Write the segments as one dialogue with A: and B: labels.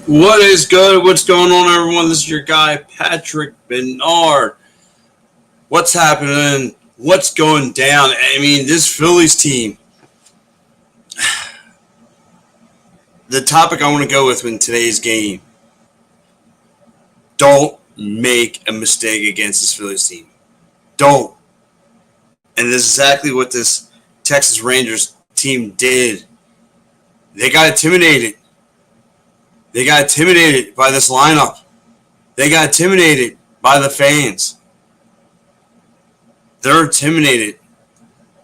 A: What is good? What's going on, everyone? This is your guy, Patrick Bernard. What's happening? What's going down? I mean, this Phillies team. The topic I want to go with in today's game. Don't make a mistake against this Phillies team. Don't. And this is exactly what this Texas Rangers team did. They got intimidated. They got intimidated by this lineup. They got intimidated by the fans. They're intimidated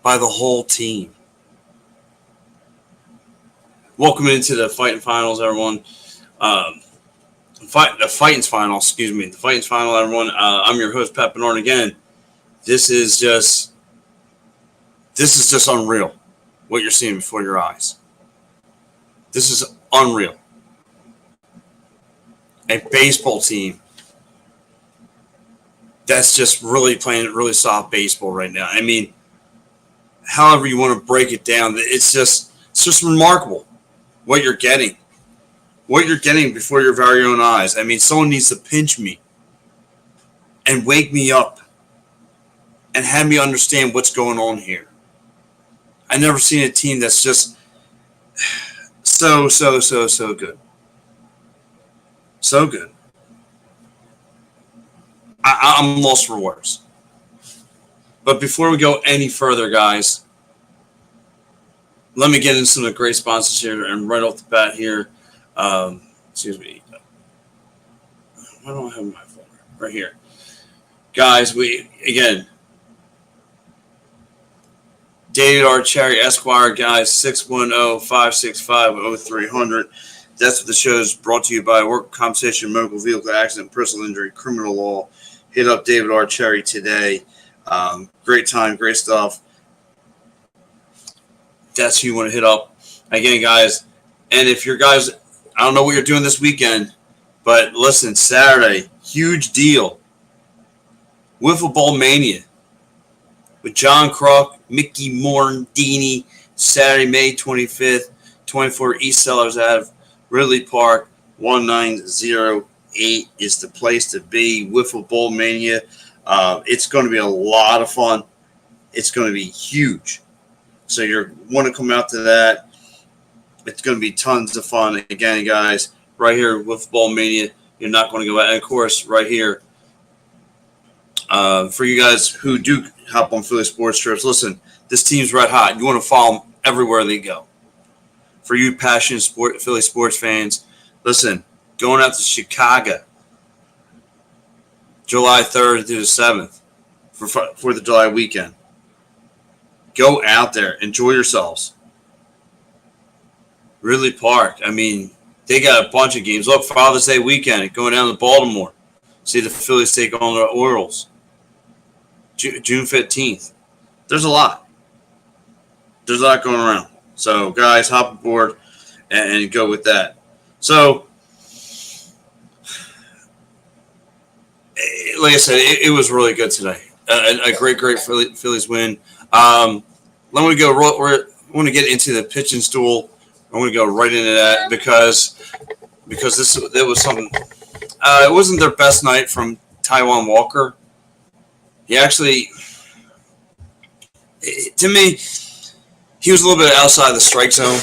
A: by the whole team. Welcome into the Fighting Finals, everyone. The Fighting Finals, The Fighting Final, everyone. I'm your host, Pat Bernard. Again, this is just unreal what you're seeing before your eyes. This is unreal. A baseball team that's just really playing really soft baseball right now. I mean, however you want to break it down, it's just remarkable what you're getting. What you're getting before your very own eyes. I mean, someone needs to pinch me and wake me up and have me understand what's going on here. I've never seen a team that's just so good. So good. I'm lost for words. But before we go any further, guys, let me get into some of the great sponsors here. And right off the bat here, excuse me. Why don't I have my folder? Right here. Guys, David R. Cherry Esquire, guys, 610-565-0300. That's what the show is brought to you by work compensation, motor vehicle accident, personal injury, criminal law. Hit up David R. Cherry today. Great time, great stuff. That's who you want to hit up. Again, guys, and if you're guys, I don't know what you're doing this weekend, but listen, Saturday, huge deal. Wiffle Ball Mania with John Kruk, Mickey Morandini, Saturday, May 25th, 24 East Sellers Ave. Ridley Park, 1908 is the place to be. Wiffle Ball Mania. It's going to be a lot of fun. It's going to be huge. So you want to come out to that. It's going to be tons of fun. Again, guys, right here, Wiffle Ball Mania. You're not going to go out. And, of course, right here, for you guys who do hop on Philly sports trips, listen, this team's red hot. You want to follow them everywhere they go. For you passionate Philly sports fans, listen, going out to Chicago, July 3rd through the 7th for the July weekend. Go out there. Enjoy yourselves. Ridley Park, I mean, they got a bunch of games. Look, Father's Day weekend, going down to Baltimore. See the Phillies take on the Orioles. June 15th. There's a lot. There's a lot going around. So, guys, hop aboard and go with that. So, like I said, it was really good today. A great Phillies win. I want to get into the pitching stool. I want to go right into that because there was something. It wasn't their best night from Taijuan Walker. He actually, to me, he was a little bit outside the strike zone.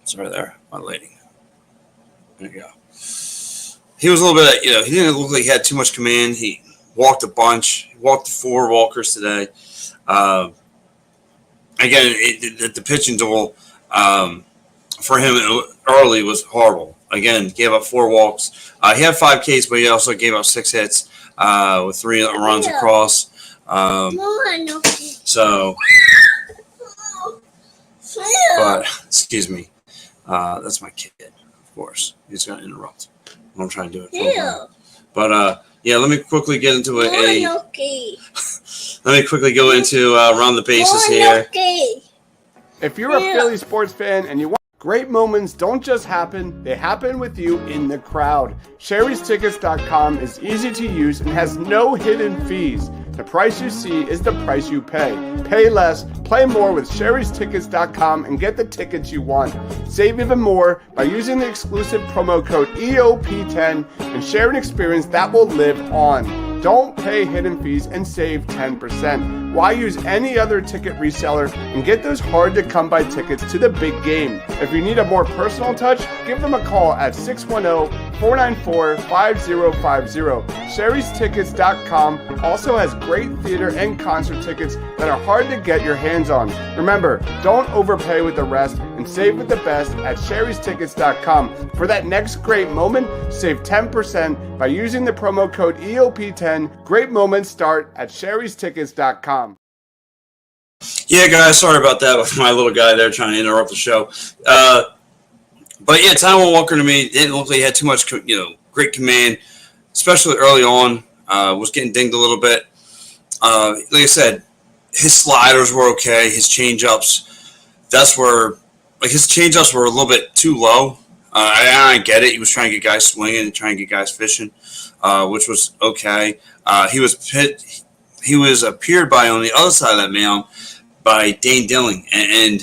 A: It's right there, my lady. There you go. He was a little bit, he didn't look like he had too much command. He walked a bunch. He walked 4 walkers today. Again, the pitching duel for him early was horrible. Again, gave up 4 walks. He had 5 Ks, but he also gave up 6 hits with 3 runs across. But, excuse me, that's my kid, of course. He's going to interrupt. I'm trying to do it. But, let me quickly get into let me quickly go into around the bases here.
B: If you're a Philly sports fan and you want great moments don't just happen, they happen with you in the crowd. Sherry'sTickets.com is easy to use and has no hidden fees. The price you see is the price you pay. Pay less, play more with Sherry'sTickets.com and get the tickets you want. Save even more by using the exclusive promo code EOP10 and share an experience that will live on. Don't pay hidden fees and save 10%. Why use any other ticket reseller and get those hard-to-come-by tickets to the big game? If you need a more personal touch, give them a call at 610-494-5050. Sherry'sTickets.com also has great theater and concert tickets that are hard to get your hands on. Remember, don't overpay with the rest and save with the best at Sherry'sTickets.com. For that next great moment, save 10% by using the promo code EOP10. Great moments start at Sherry'sTickets.com.
A: Yeah, guys, sorry about that with my little guy there trying to interrupt the show. But yeah, Taiwan Walker to me didn't look like he had too much, great command, especially early on. Was getting dinged a little bit. Like I said, his sliders were okay. His changeups, that's where, his changeups were a little bit too low. I get it. He was trying to get guys swinging and trying to get guys fishing, which was okay. He was appeared by on the other side of that mound by Dane Dilling, and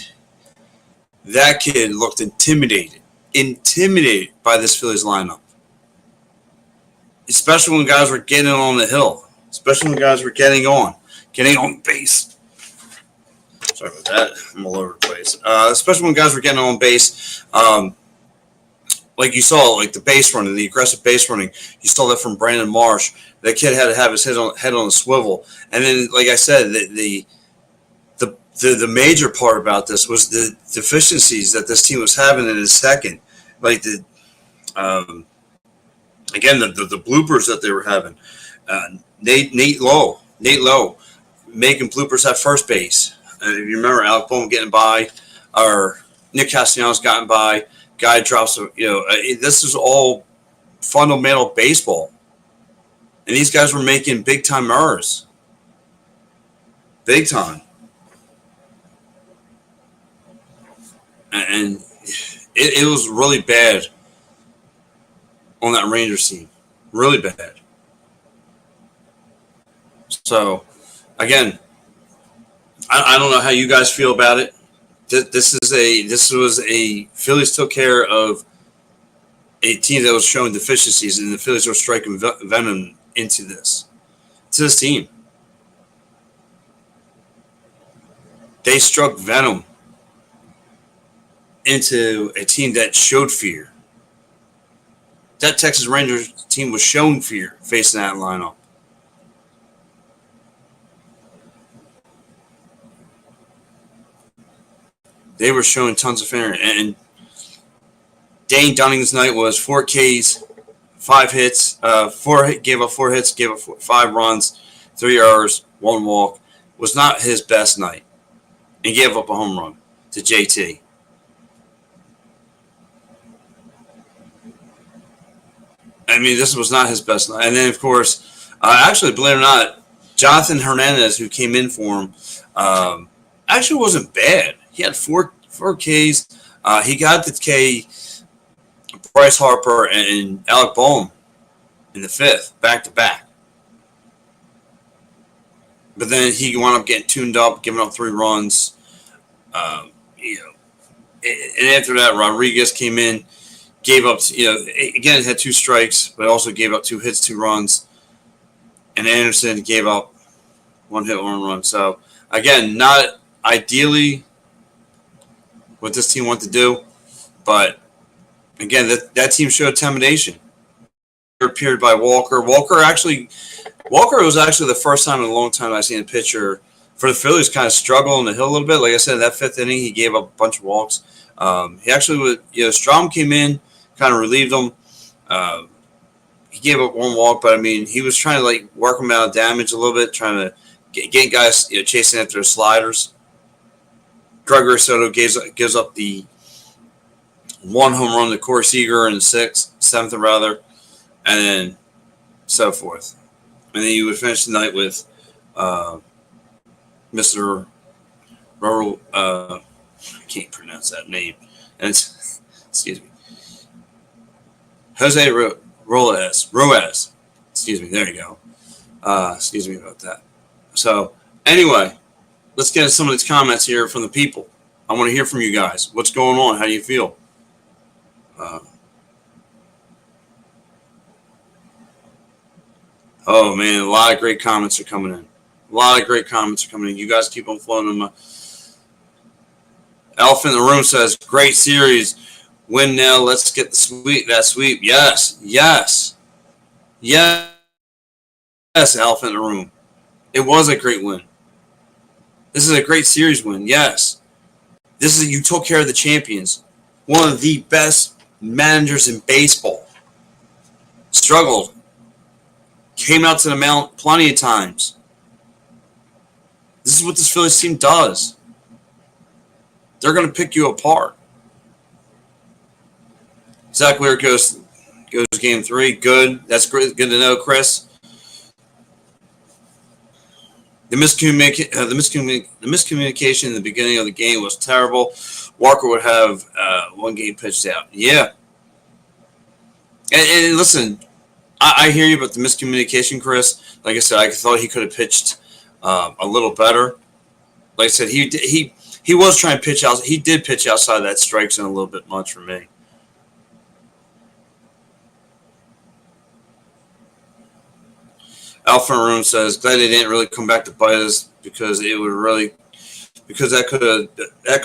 A: that kid looked intimidated by this Phillies lineup, especially when guys were getting on the hill, especially when guys were getting on base. Sorry about that. I'm all over the place. Especially when guys were getting on base. Like you saw, like the base running, the aggressive base running. You saw that from Brandon Marsh. That kid had to have his head on a swivel. And then, like I said, the major part about this was the deficiencies that this team was having in his second. Like the bloopers that they were having. Nate Lowe making bloopers at first base. And if you remember, Alec Boehm getting by, or Nick Castellanos gotten by. Guy drops, this is all fundamental baseball. And these guys were making big-time errors. Big time. And it was really bad on that Rangers team. Really bad. So, again, I don't know how you guys feel about it. This was a Phillies took care of a team that was showing deficiencies, and the Phillies were striking venom into this team. They struck venom into a team that showed fear. That Texas Rangers team was shown fear facing that lineup. They were showing tons of fear. And Dane Dunning's night was 4 Ks, 5 hits, gave up 4 hits, gave up 5 runs, 3 errors, 1 walk. Was not his best night. And gave up a home run to JT. I mean, this was not his best night. And then, of course, actually, believe it or not, Jonathan Hernandez, who came in for him, actually wasn't bad. He had 4 Ks. He got the K, Bryce Harper and Alec Boehm in the 5th, back-to-back. But then he wound up getting tuned up, giving up 3 runs. And after that, Rodriguez came in, gave up, again, had 2 strikes, but also gave up 2 hits, 2 runs. And Anderson gave up 1 hit, 1 run. So, again, not ideally what this team wanted to do, but again, that team showed intimidation. Appeared by Walker. Walker was actually the first time in a long time I've seen a pitcher for the Phillies kind of struggle on the hill a little bit. Like I said, in that 5th inning, he gave up a bunch of walks. He actually Strom came in, kind of relieved him. He gave up 1 walk, but I mean, he was trying to work him out of damage a little bit, trying to get guys chasing after the sliders. Gregory Soto gives up the 1 home run to Corey Seager in the 7th rather, and then so forth. And then you would finish the night with Mr. Rural. I can't pronounce that name. And it's, excuse me, Jose Ruiz. Excuse me. There you go. Excuse me about that. So, anyway, let's get into some of these comments here from the people. I want to hear from you guys. What's going on? How do you feel? Oh, man, a lot of great comments are coming in. You guys keep on flowing them. Elephant in the Room says, great series. Win now. Let's get that sweep. Yes. Elephant in the Room. It was a great win. This is a great series win. Yes. You took care of the champions. One of the best managers in baseball. Struggled. Came out to the mound plenty of times. This is what this Phillies team does. They're going to pick you apart. Zach Lear goes game 3. Good. That's great. Good to know, Chris. The miscommunication in the beginning of the game was terrible. Walker would have one game pitched out. Yeah. And listen, I hear you about the miscommunication, Chris. Like I said, I thought he could have pitched a little better. Like I said, he was trying to pitch out. He did pitch outside that strike zone a little bit much for me. Alpha Room says, glad they didn't really come back to bite us because that could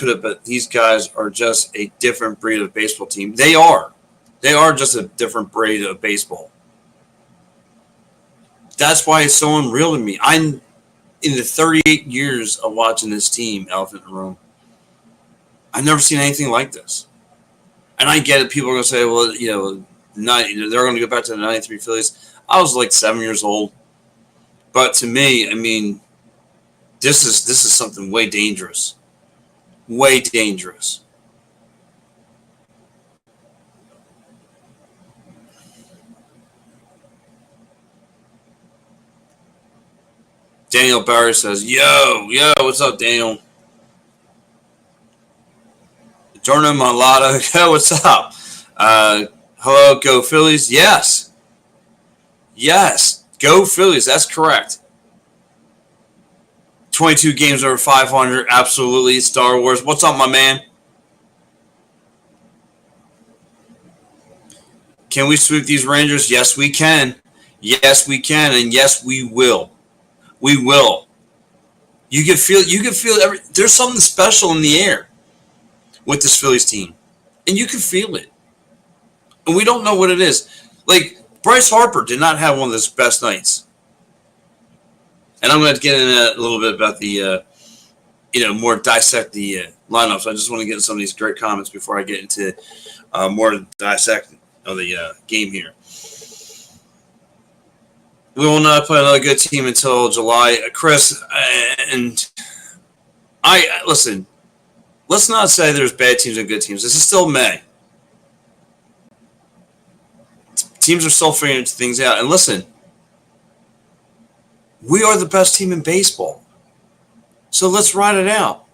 A: have, but these guys are just a different breed of baseball team. They are just a different breed of baseball. That's why it's so unreal to me. I'm in the 38 years of watching this team, Elephant in the Room. I've never seen anything like this. And I get it. People are going to say, well, they're going to go back to the 93 Phillies. I was like 7 years old. But to me, I mean, this is something way dangerous. Way dangerous. Daniel Barry says, yo, what's up, Daniel? Jordan Malata, yo, what's up? Hello, go Phillies. Yes, go Phillies. That's correct. 22 games over 500. Absolutely. Star Wars. What's up, my man? Can we sweep these Rangers? Yes, we can. Yes, we can. And yes, we will. We will. You can feel there's something special in the air with this Phillies team. And you can feel it. And we don't know what it is. Like, Bryce Harper did not have one of his best nights. And I'm going to get into a little bit about the, more dissect the lineups. I just want to get into some of these great comments before I get into more dissect of the game here. We will not play another good team until July. Chris, and listen, let's not say there's bad teams and good teams. This is still May. Teams are still figuring things out. And listen, we are the best team in baseball. So let's ride it out.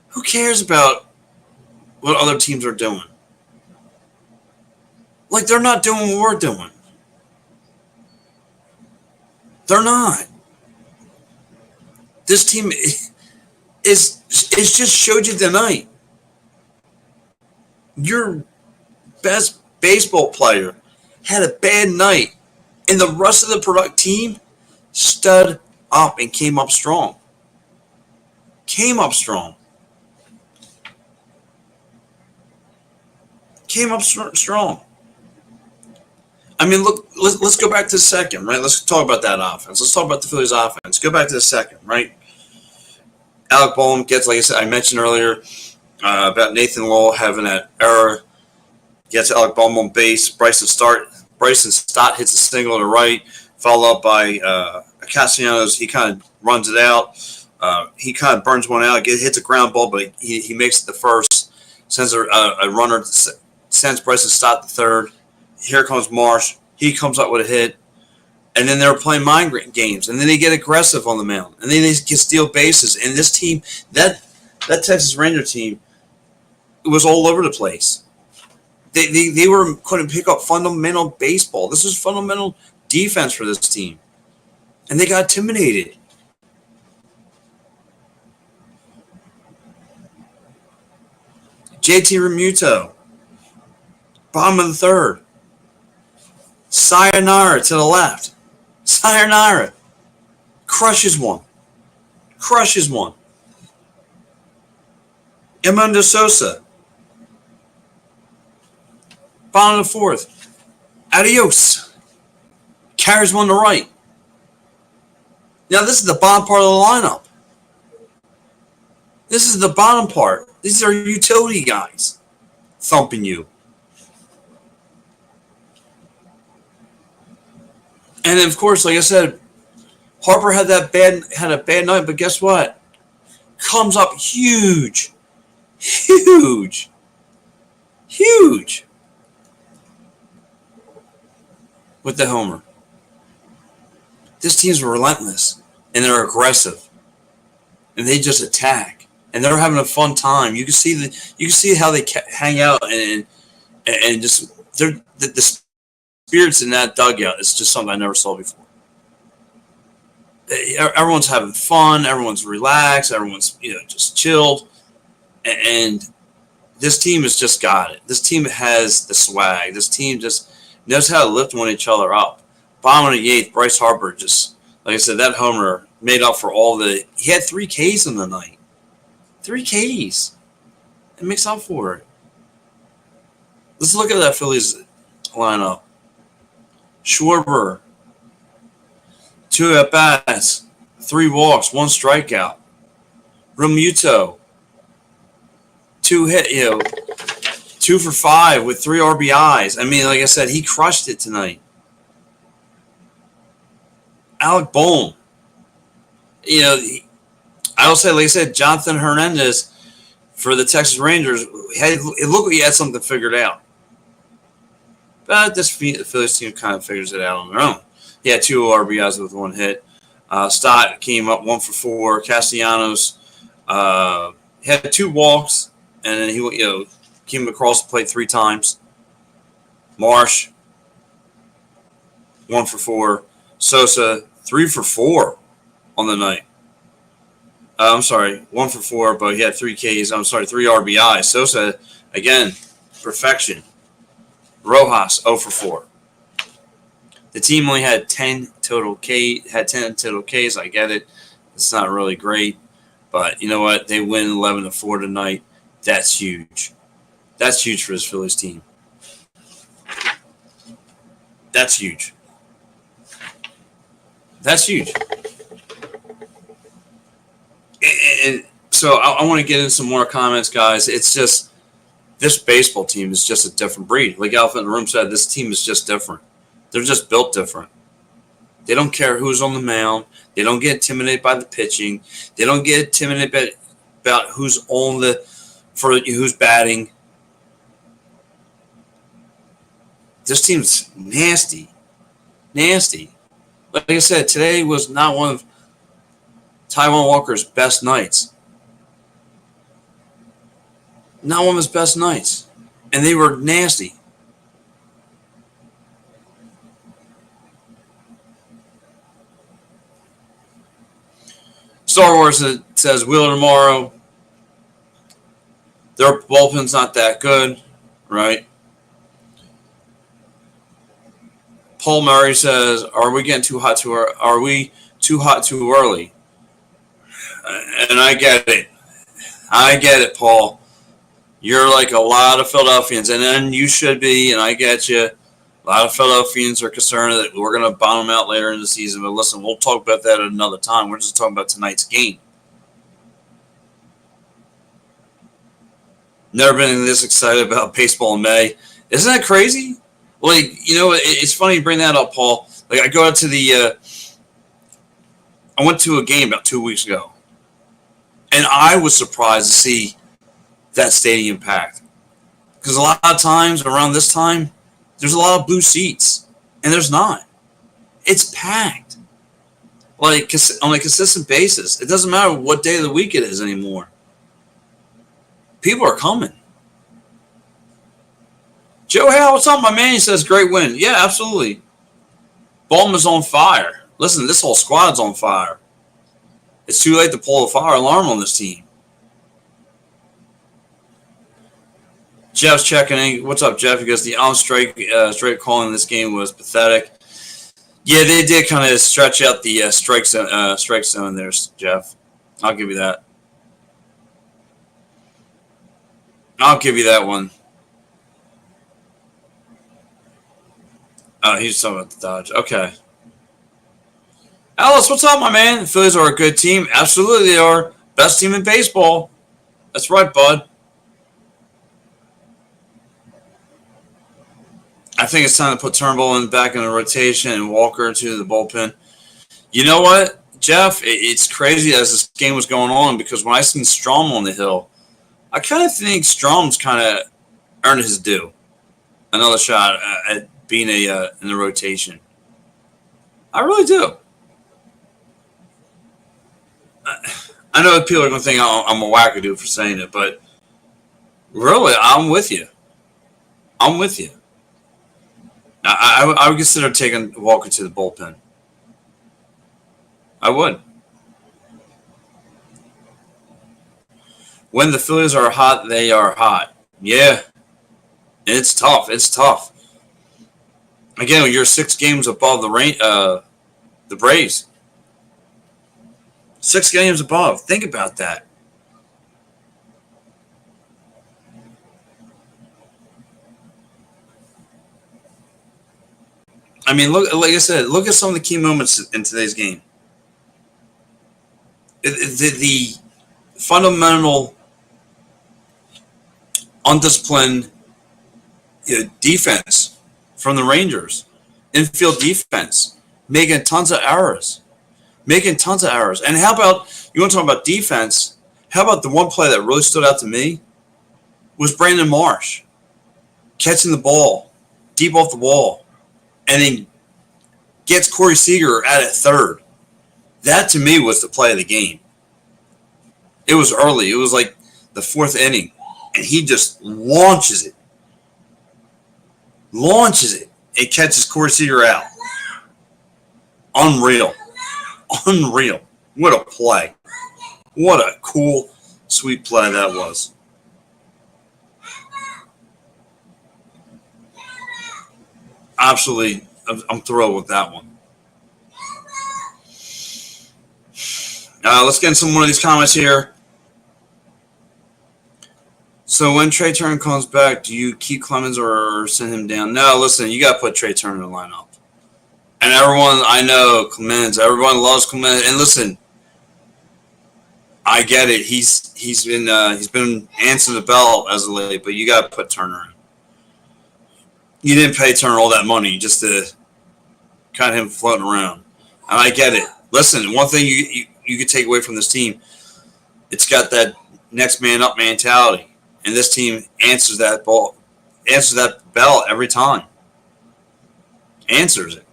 A: Who cares about what other teams are doing? Like, they're not doing what we're doing. They're not. This team is just showed you tonight. Your best baseball player had a bad night, and the rest of the product team stood up and came up strong. Came up strong. I mean, look, let's go back to the second, right? Let's talk about that offense. Let's talk about the Phillies offense. Go back to the second, right? Alec Boehm gets, like I said, I mentioned earlier about Nathan Lowell having that error. Gets Alec Boehm on base. Bryson Stott hits a single to right, followed up by Castellanos. He kind of runs it out. He kind of burns one out, hits a ground ball, but he makes it the first, sends a runner, sends Bryson Stott to third. Here comes Marsh. He comes up with a hit. And then they're playing mind games. And then they get aggressive on the mound. And then they can steal bases. And this team, that Texas Ranger team, it was all over the place. They couldn't pick up fundamental baseball. This was fundamental defense for this team. And they got intimidated. JT Realmuto, bottom of the third. Sayonara to the left. Sayonara. Crushes one. Edmundo Sosa, bottom of the fourth. Adios. Carries one to right. Now, this is the bottom part of the lineup. This is the bottom part. These are utility guys thumping you. And then, of course, like I said, Harper had a bad night, but guess what? Comes up huge with the homer. This team's relentless, and they're aggressive, and they just attack, and they're having a fun time. You can see how they hang out, and just the spirits in that dugout is just something I never saw before. Everyone's having fun, everyone's relaxed, everyone's just chilled, and this team has just got it. This team has the swag. This team just knows how to lift one each other up. Bottom of the eighth, Bryce Harper just, like I said, that homer made up for all the. He had 3 Ks in the night. 3 Ks. It makes up for it. Let's look at that Phillies lineup. Schwarber, 2 at-bats, 3 walks, 1 strikeout. Realmuto, 2 for 5 with 3 RBIs. I mean, like I said, he crushed it tonight. Alec Bohm, I will say, like I said, Jonathan Hernandez for the Texas Rangers, it looked like he had something figured out. But this Phillies team kind of figures it out on their own. He had 2 RBIs with 1 hit. Stott came up 1 for 4. Castellanos had 2 walks, and then he came across the plate 3 times. Marsh 1 for 4. Sosa 3 for 4 on the night. 1 for 4, but he had 3 Ks. 3 RBIs. Sosa, again, perfection. Rojas 0 for 4. The team only had 10 total Ks. I get it. It's not really great, but you know what? They win 11-4 tonight. That's huge. That's huge for this Phillies team. That's huge. And so I want to get in some more comments, guys. It's just this baseball team is just a different breed. Like Alpha in the room said, this team is just different. They're just built different. They don't care who's on the mound. They don't get intimidated by the pitching. They don't get intimidated about who's who's batting. This team's nasty. Like I said, today was not one of Taijuan Walker's best nights. Not one of his best nights. And they were nasty. Star Wars says Wheeler tomorrow. Their bullpen's not that good, right? Paul Murray says, "Are we getting too hot too early? Are we too hot too early?" And I get it, Paul. You're like a lot of Philadelphians, and then you should be, and I get you. A lot of Philadelphians are concerned that we're going to bottom out later in the season. But listen, we'll talk about that at another time. We're just talking about tonight's game. Never been this excited about baseball in May. Isn't that crazy? Like, it's funny you bring that up, Paul. Like, I go out to I went to a game about 2 weeks ago, and I was surprised to see that stadium packed. Because a lot of times around this time, there's a lot of blue seats, and there's not. It's packed, like on a consistent basis. It doesn't matter what day of the week it is anymore. People are coming. Joe Hale, what's up, my man? He says, great win. Yeah, absolutely. Ballman's on fire. Listen, this whole squad's on fire. It's too late to pull a fire alarm on this team. Jeff's checking in. What's up, Jeff? He goes, the strike calling in this game was pathetic. Yeah, they did kind of stretch out the strike zone there, Jeff. I'll give you that. I'll give you that one. Oh, he's talking about the Dodge. Okay. Alice, what's up, my man? The Phillies are a good team. Absolutely they are. Best team in baseball. That's right, bud. I think it's time to put Turnbull back in the rotation and Walker to the bullpen. You know what, Jeff? It's crazy as this game was going on because when I seen Strom on the hill, I kind of think Strom's kind of earned his due. Another shot at being in the rotation. I really do. I know people are going to think I'm a wackadoo for saying it, but really, I'm with you. I'm with you. I would consider taking Walker to the bullpen. I would. When the Phillies are hot, they are hot. Yeah. It's tough. It's tough. Again, you're 6 games above the Braves. 6 games above. Think about that. I mean, look. Like I said, look at some of the key moments in today's game. The fundamental undisciplined defense from the Rangers, infield defense, making tons of errors. And how about, you want to talk about defense, how about the one play that really stood out to me was Brandon Marsh catching the ball deep off the wall and then gets Corey Seager at third. That to me was the play of the game. It was early. It was like the 4th inning. And he just launches it. And catches Corey Seager out. Unreal. What a play. What a cool, sweet play that was. Absolutely, I'm thrilled with that one. Let's get into one of these comments here. So when Trey Turner comes back, do you keep Clemens or send him down? No, listen, you got to put Trey Turner in the lineup. And everyone, I know, Clemens, everyone loves Clemens. And listen, I get it. He's been answering the bell as of late, but you got to put Turner in. You didn't pay Turner all that money just to kind of him floating around. And I get it. Listen, one thing you could take away from this team, it's got that next man up mentality. And this team answers that bell every time. Answers it.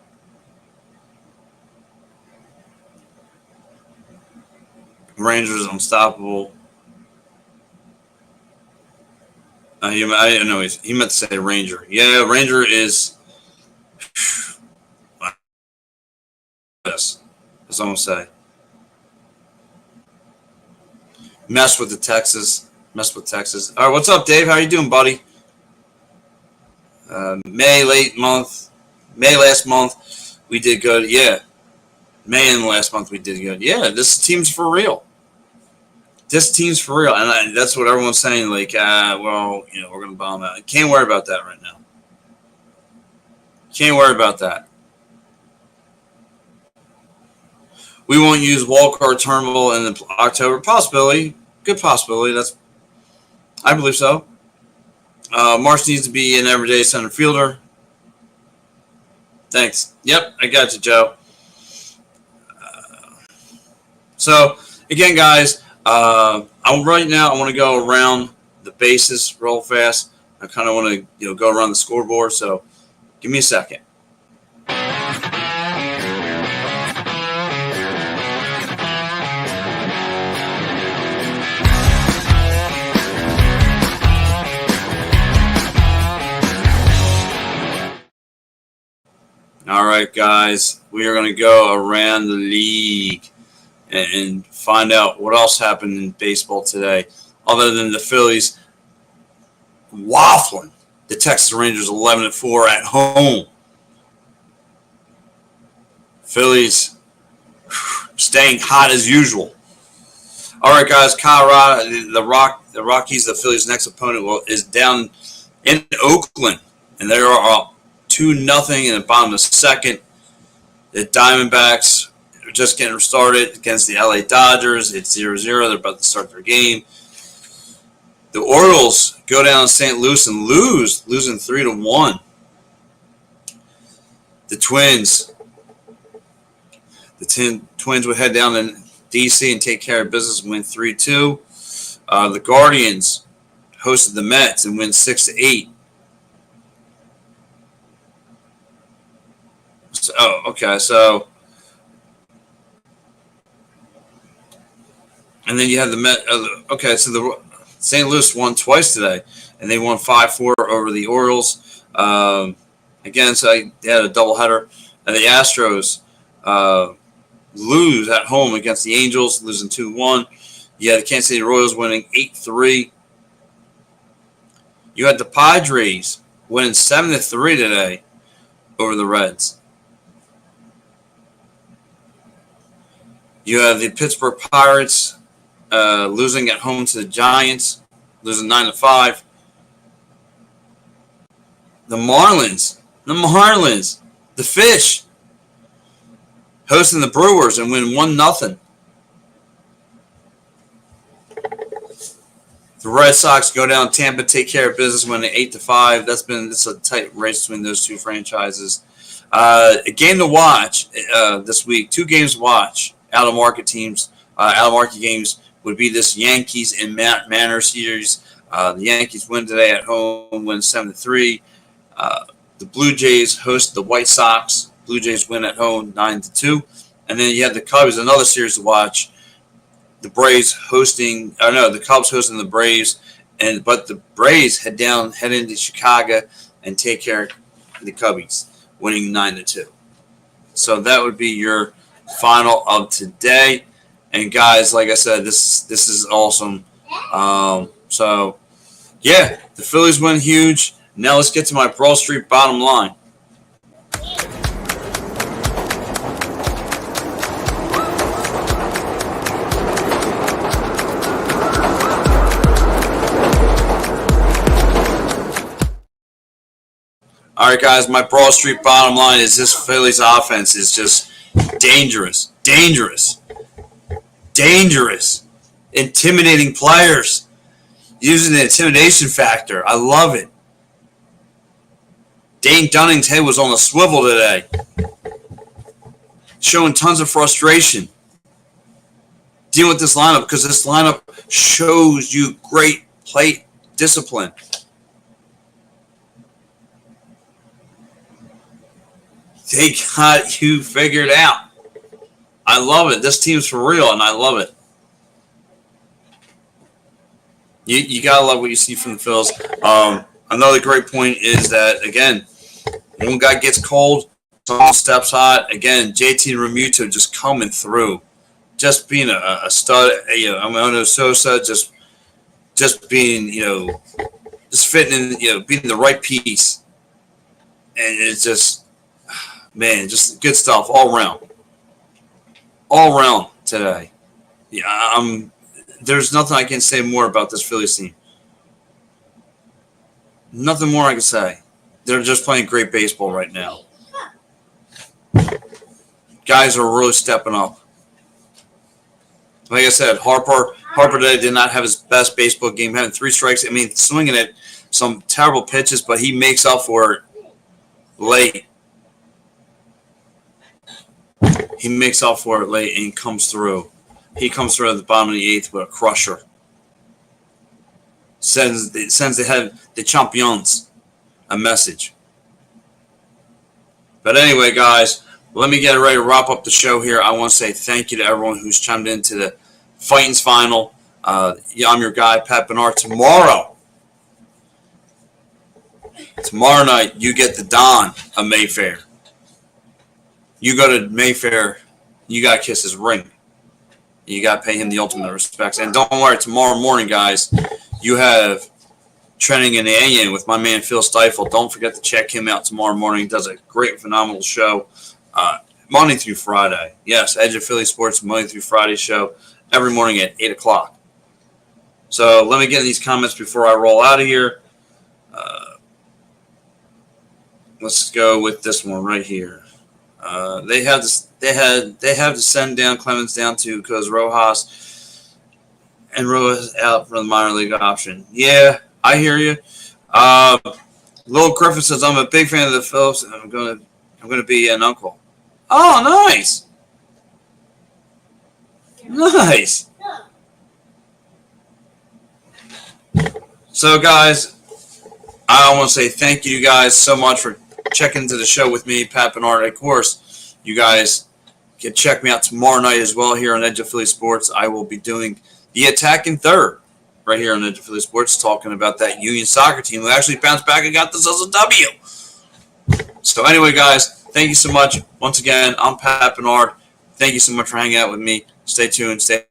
A: Rangers unstoppable. I know he meant to say Ranger. Yeah, Ranger is. Yes, that's what I'm gonna say. Mess with Texas. All right, what's up, Dave? How you doing, buddy? May last month we did good. Yeah, May and last month we did good. Yeah, this team's for real. And that's what everyone's saying. Like, we're gonna bomb out. Can't worry about that right now. Can't worry about that. We won't use Walker or Turnbull in the October. Possibility. Good possibility. I believe so. Marsh needs to be an everyday center fielder. Thanks. Yep, I got you, Joe. So, again, guys, I want to go around the bases real fast. I kind of want to go around the scoreboard. So, give me a second. All right, guys, we are going to go around the league and find out what else happened in baseball today, other than the Phillies waffling the Texas Rangers 11-4 at home. Phillies staying hot as usual. All right, guys. Colorado, the Rockies, the Phillies' next opponent is down in Oakland, and they are up 2-0 in the bottom of the second. The Diamondbacks are just getting started against the LA Dodgers. It's 0-0. They're about to start their game. The Orioles go down to St. Louis and losing 3-1. The Twins would head down to D.C. and take care of business and win 3-2. The Guardians hosted the Mets and win 6-8. So, and then you have the Met. So the St. Louis won twice today, and they won 5-4 over the Orioles. Again, so they had a doubleheader. And the Astros lose at home against the Angels, losing 2-1. You had the Kansas City Royals winning 8-3. You had the Padres winning 7-3 today over the Reds. You have the Pittsburgh Pirates losing at home to the Giants, losing 9-5. The Marlins, the Fish, hosting the Brewers and win 1-0. The Red Sox go down Tampa, take care of business, winning 8-5. It's a tight race between those two franchises. A game to watch this week. 2 games to watch. Out of market games would be this Yankees and Mariners series. The Yankees win today at home, win 7-3. The Blue Jays host the White Sox. Blue Jays win at home 9-2. And then you have the Cubs, another series to watch. The Cubs hosting the Braves, but the Braves head into Chicago and take care of the Cubbies, winning 9-2. So that would be your final of today. And guys, like I said, this is awesome. The Phillies win huge. Now let's get to my Broad Street bottom line. All right, guys, my Broad Street bottom line is this Phillies offense is just dangerous. Intimidating players. Using the intimidation factor. I love it. Dane Dunning's head was on a swivel today. Showing tons of frustration. Dealing with this lineup because this lineup shows you great plate discipline. They got you figured out. I love it. This team's for real, and I love it. You got to love what you see from the Phils. Another great point is that, again, one guy gets cold, someone steps hot. Again, JT Realmuto just coming through. Just being a stud. Sosa just being, just fitting in, being the right piece. And it's just, man, just good stuff all around. All around today. Yeah, there's nothing I can say more about this Phillies team. Nothing more I can say. They're just playing great baseball right now. Guys are really stepping up. Like I said, Harper today did not have his best baseball game, having 3 strikes. I mean, swinging at some terrible pitches, but he makes up for it late. He makes up for it late and comes through. He comes through at the bottom of the 8th with a crusher. Sends the champions a message. But anyway, guys, let me get ready to wrap up the show here. I want to say thank you to everyone who's chimed into the Fighting's Final. I'm your guy, Pat Bernard. Tomorrow night, you get the Don of Mayfair. You go to Mayfair, you got to kiss his ring. You got to pay him the ultimate respects. And don't worry, tomorrow morning, guys, you have Trending in the AM with my man Phil Stifle. Don't forget to check him out tomorrow morning. He does a great, phenomenal show Monday through Friday. Yes, Edge of Philly Sports Monday through Friday show every morning at 8 o'clock. So let me get in these comments before I roll out of here. Let's go with this one right here. They have to send down Clemens down to because Rojas out for the minor league option. Yeah, I hear you. Lil Griffin says I'm a big fan of the Phillies and I'm gonna be an uncle. Oh, nice. Nice. So, guys, I want to say thank you guys so much for checking into the show with me, Pat Bernard. Of course, you guys can check me out tomorrow night as well here on Edge of Philly Sports. I will be doing the Attacking Third right here on Edge of Philly Sports, talking about that Union soccer team who actually bounced back and got this as a W. So, anyway, guys, thank you so much. Once again, I'm Pat Bernard. Thank you so much for hanging out with me. Stay tuned. Stay